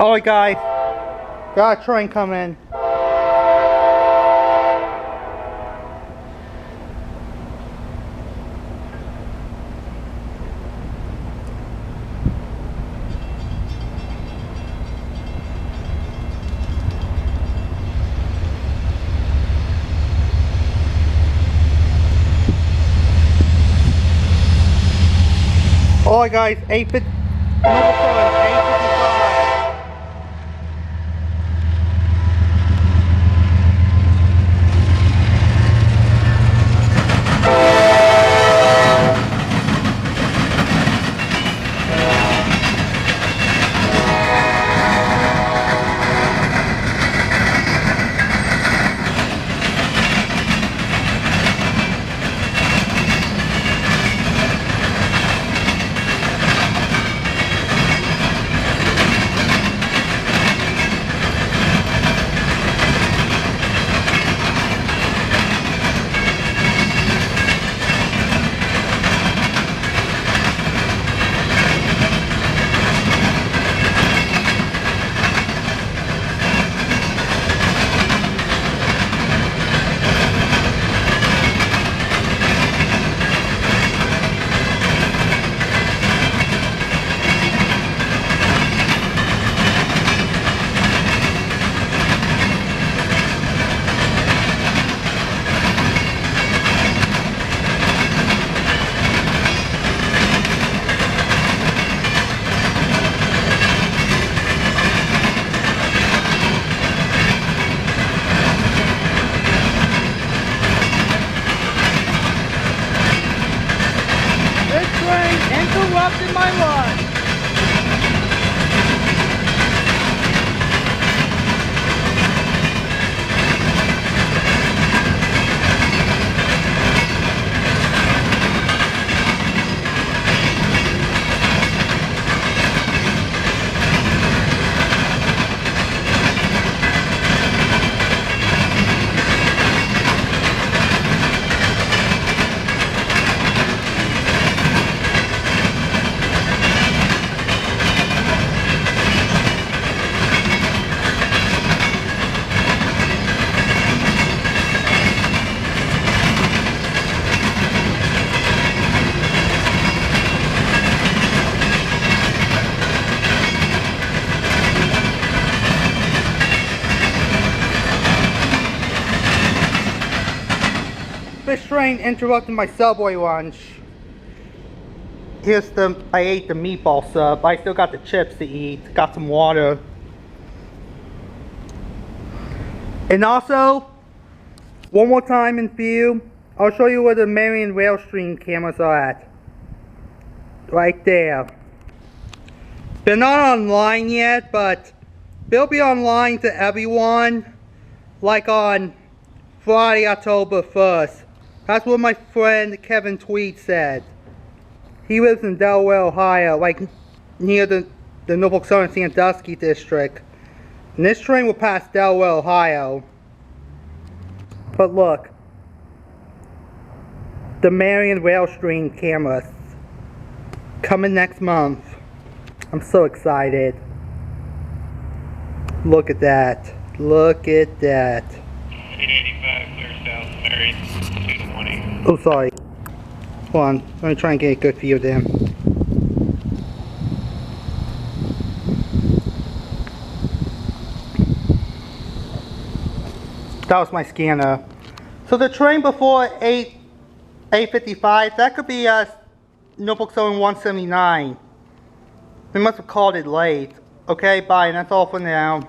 Alright guys, got a train coming. Alright guys, 8:55. Interrupted my lunch. This train interrupted my Subway lunch. I ate the meatball sub. I still got the chips to eat. Got some water. And also, one more time in view, I'll show you where the Marion rail stream cameras are at. Right there. They're not online yet, but they'll be online to everyone, like on Friday, October 1st. That's what my friend Kevin Tweed said. He lives in Delaware, Ohio, like near the Norfolk Southern Sandusky district. And this train will pass Delaware, Ohio. But look, the Marion rail stream cameras coming next month. I'm so excited. Look at that. Look at that. 885 clear south, Marion 220. Oh, sorry. Hold on. Let me try and get a good view of them. That was my scanner. So the train before 8:55, that could be Norfolk Southern 179. They must have called it late. Okay, bye. And that's all for now.